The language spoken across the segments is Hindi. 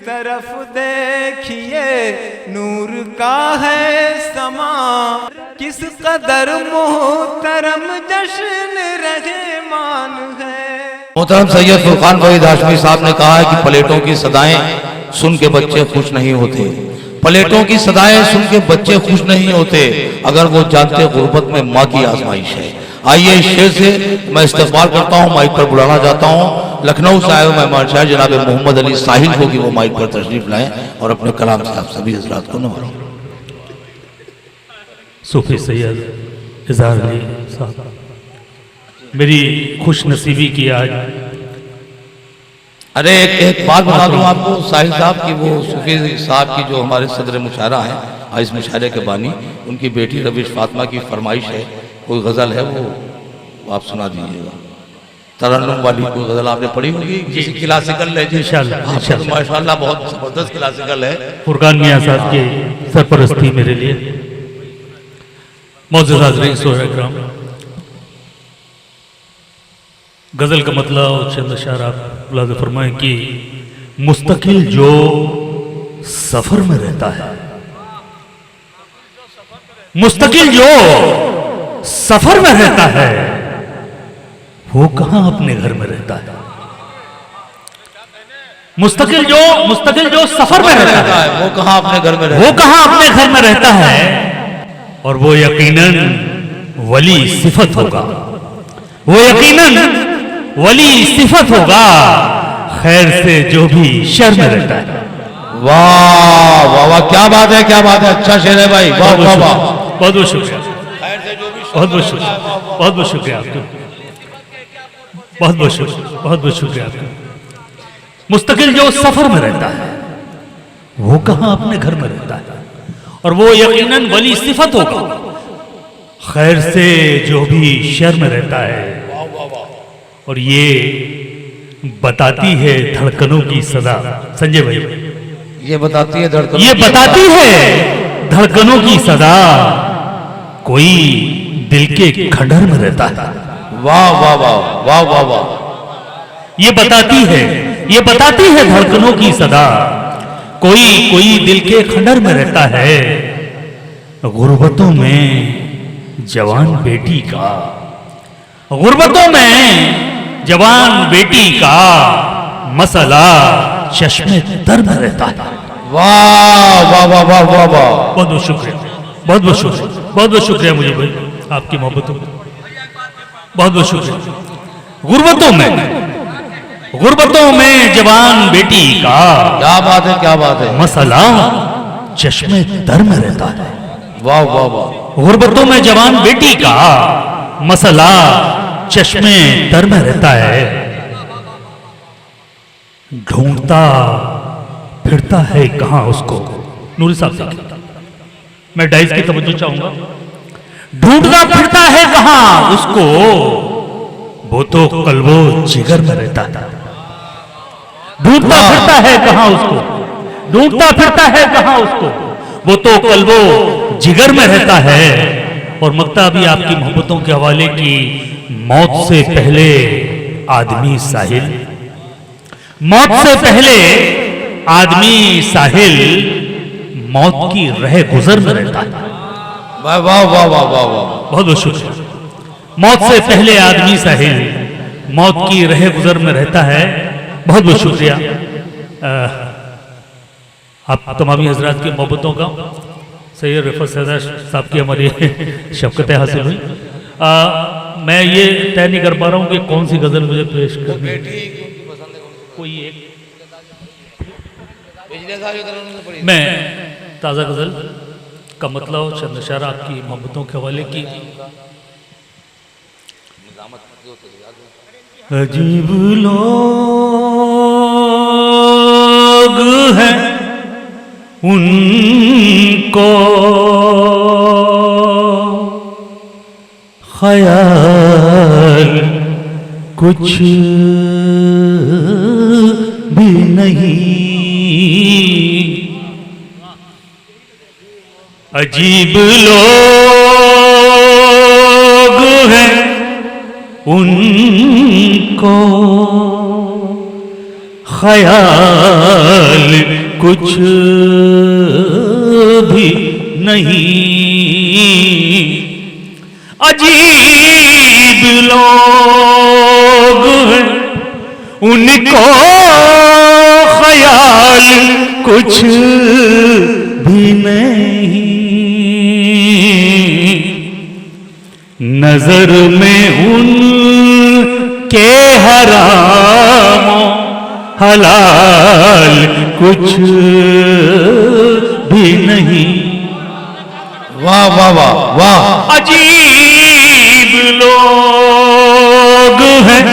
तरफ देखिए नूर का है समा, किस कदर मोहतरम जश्न रहमान है। मोहतरम सैयद फुरकान फरीद हाशमी साहब ने कहा है कि प्लेटों की सदाएं सुन के बच्चे खुश नहीं होते, प्लेटों की सदाएं सुन के बच्चे खुश नहीं होते अगर वो जानते गुर्बत में माँ की आजमाइश है। आइए इस शेर से मैं इस्तेमाल करता हूँ, माइक पर बुलाना चाहता हूँ लखनऊ से आए हुए मेहमान शाह जनाब मोहम्मद अली साहिल को कि वो माइक पर तशरीफ लाएं और अपने कलाम से आप सभी हजरात को नवाजें। सूफी सैयद इज़हार अली साहब, मेरी खुश नसीबी की आज। अरे एक बात बता दूं आपको साहिल साहब की, वो सूफी साहब की जो हमारे सदर मुशायरा हैं, इस मुशायरे के बानी, उनकी बेटी रविश फातिमा की फरमाइश है, कोई गज़ल है वो आप सुना दीजिएगा। तरन्नुम वाली कोई गज़ल आपने पढ़ी होगी किसी क्लासिकल लहजे? इंशाअल्लाह माशाअल्लाह बहुत जबरदस्त क्लासिकल है। फुरकान मियां साहब की सरपरस्ती मेरे लिए। मौजूद हाज़रीन सोहरा इकराम, गज़ल का मतलब चंद अशार आप मुलाज़ा फरमाएं कि मुस्तकिल जो सफर में रहता है, मुस्तकिल जो सफर में रहता है वो कहां अपने घर में रहता है। मुस्तकिल जो सफर में रहता है वो कहां अपने घर में रहता है, वो कहां अपने घर में रहता है, और वो यकीनन वली सिफत होगा, वो यकीनन वली सिफत होगा खैर से जो भी शर में रहता है। वाह वाह वाह, क्या बात है, क्या बात है, अच्छा शेर है भाई, वाह वाह वाह, बहुत बहुत शुक्रिया, बहुत बहुत शुक्रिया, बहुत बहुत शुक्रिया आपका, बहुत बहुत शुक्रिया, बहुत बहुत शुक्रिया आपका। मुस्तकिल जो सफर में रहता है वो कहां अपने घर में रहता है, और वो यकीनन वली सिफत होगा खैर से जो भी शर में रहता है। और ये बताती है धड़कनों की सदा, संजय भाई, ये बताती है धड़कनों, ये बताती है धड़कनों की सदा, कोई दिल के खंडहर में रहता है। वाह वाह वाह वाह वाह वाह, ये बताती है धड़कनों की सदा, कोई दिल के खंडहर में रहता है। गुर्बतों में जवान बेटी का, गुर्बतों में जवान बेटी का मसला चश्मे तर में रहता है। वाह वाह वाह वाह वाह वाह, बहुत बहुत शुक्रिया, बहुत बहुत शुक्रिया, बहुत बहुत शुक्रिया मुझे भाई आपकी मोहब्बतों में, बहुत बहुत शुक्रिया। गुर्बतों में जवान बेटी का, क्या बात है, क्या बात है, मसला चश्मे तर में रहता है। वाह वाह वाह, गुर्बतों में जवान बेटी का मसला चश्मे तर में रहता है। ढूंढता फिरता है कहां उसको, नूरी साहब से मैं डाइस की तवज्जो चाहूंगा। ढूंढता फिरता है कहां उसको, वो तो कल्बो जिगर में रहता था। ढूंढता फिरता है कहां उसको, ढूंढता फिरता है कहां उसको, वो तो कल्बो जिगर में रहता है। और मक्ता भी आपकी मोहब्बतों के हवाले की, मौत से पहले आदमी साहिल, मौत से पहले आदमी साहिल मौत की रह गुजर में रहता है। वाह वाह वाह वाह वाह वाह, बहुत बहुत शुक्रिया। मौत से पहले आदमी साहिल मौत की रह गुजर में रहता है। बहुत बहुत शुक्रिया आप तमामी हजरात की मोहब्बतों का। सैयद रिफत सैयद साहब की हमारी शफ़क़त हासिल हुई। मैं ये तय नहीं कर पा रहा हूँ कि कौन सी गज़ल मुझे पेश करनी है। कोई एक मैं ताज़ा गज़ल का मतलब चंद अशार आपकी मोहब्बतों के हवाले की। अजीब लोग हैं उनको ख्याल कुछ भी नहीं, अजीब लोग हैं उनको ख्याल कुछ भी नहीं। अजीब लोग हैं, उनको ख्याल कुछ भी नहीं। नजर में उनके हरामों हलाल कुछ भी नहीं। वाह वाह वाह वाह। अजीब लोग हैं,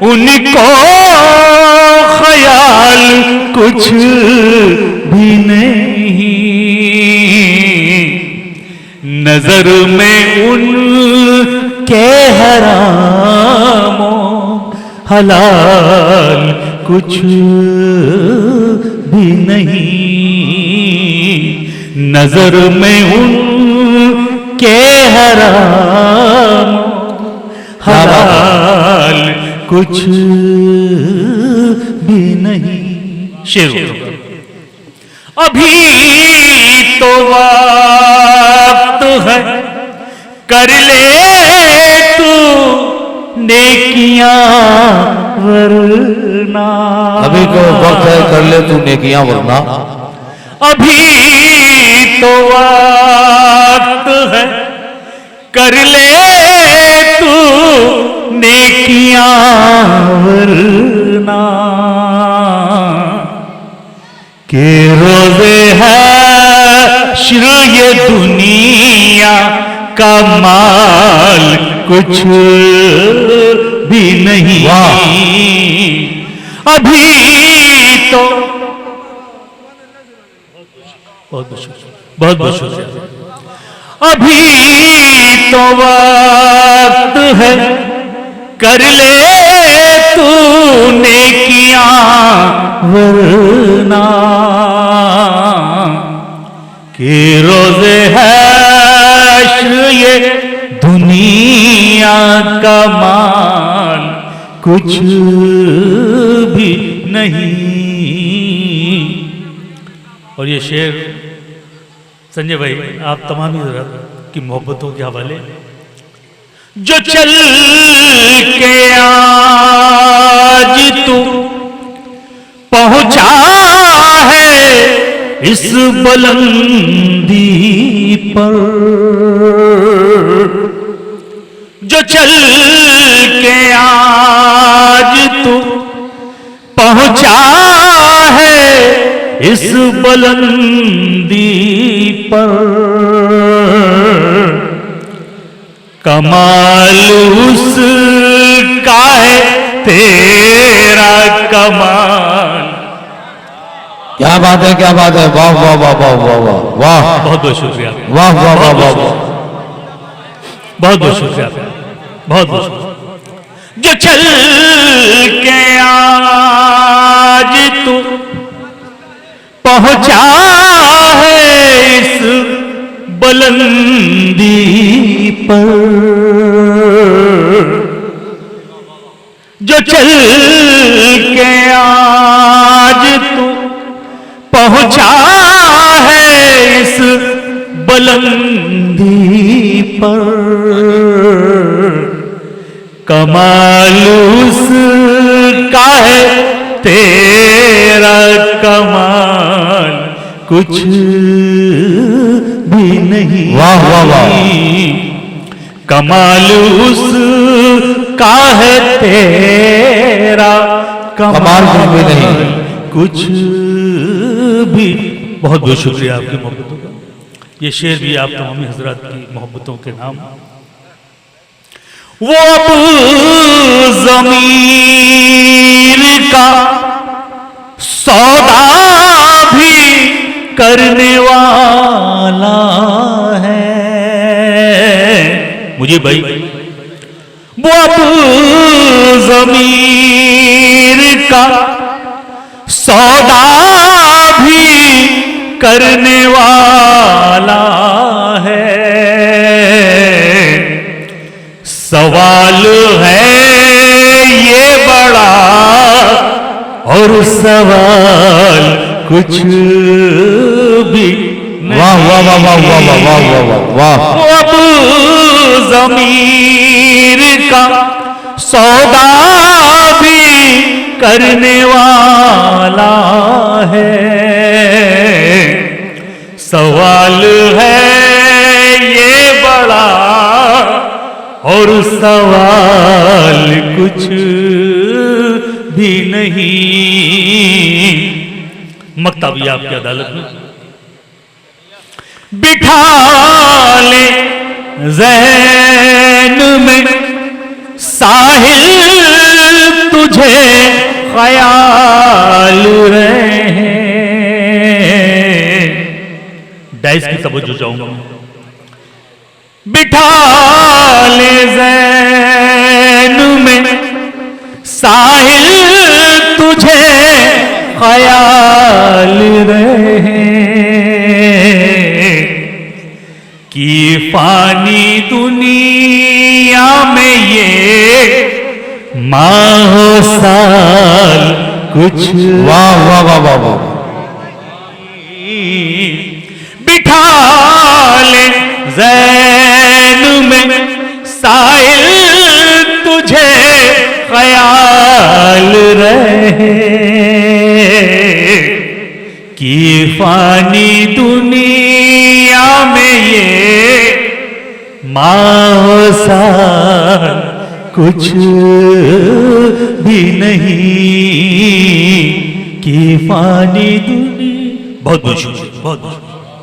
उनको ख्याल कुछ भी नहीं। नजर में उनके हरामों हलाल कुछ भी नहीं। नजर में उनके हरामों हलाल कुछ भी नहीं। शेर अभी तो वक्त है, कर ले तू नेकियां वरना। अभी तो वक्त है, कर ले तू नेकियां वरना। अभी तो वक्त है, कर ले तू नेकियां वरना। के रोज़े हश्र ये दुनिया का माल कुछ भी नहीं। अभी तो बहुत बहुत शुक्रिया। अभी तो वक्त है, कर ले तू नेकियां वरना। के रोज़े हश्र ये दुनिया का माल कुछ भी नहीं। और ये शेर संजय भाई आप तमाम की मोहब्बतों के हवाले। जो चल के आज तू पहुंचा है इस बुलंदी पर, जो चल के आज तू पहुंचा है इस बुलंदी पर, कमाल उसका है तेरा कमाल। क्या बात है, क्या बात है। वाह वाह वाह वाह वाह वाह वाह। बहुत बहुत शुक्रिया। वाह वाह वाह वाह वाह। बहुत बहुत शुक्रिया। बहुत बहुत शुक्रिया। जो चल के आज तू पहुंचा है इस बुलंदी पर, जो चल के आज तू पहुंचा है इस बुलंदी पर, कमाल उसका है तेरा कमाल कुछ भी नहीं। वाह वाह वाह। कमाल उसका है तेरा कमाल कुछ भी नहीं। कुछ भी। बहुत बहुत शुक्रिया आपकी मोहब्बतों का। ये शेर भी आप तमाम हजरात की मोहब्बतों के नाम। वो अब ज़मीर का सौदा भी करने वाला है। मुझे भाई वो अब ज़मीर का सौदा भी करने वाला है। सवाल है ये बड़ा और सवाल कुछ भी वाह वाह वाह वाह वाह वाह वाह वाह वाह वाह। अब ज़मीर का सौदा भी करने वाला है। सवाल है ये बड़ा और सवाल कुछ भी नहीं। मकतब आपकी अदालत में बिठा ले ज़हन में साहिल तुझे ख्याल रहे। डाइस की तवज्जो चाहूंगा। बिठा ले ज़हन में साहिल तुझे ख्याल रहे कि फानी दुनिया में ये माहो साल कुछ वाह वाह वाह वाह वाह। बिठा ले ज़हन में साहिल तुझे ख्याल रहे कि फानी दुनिया में ये मासाल कुछ भी नहीं कि फानी दुनिया। बहुत बहुत शुक्रिया, बहुत बहुत।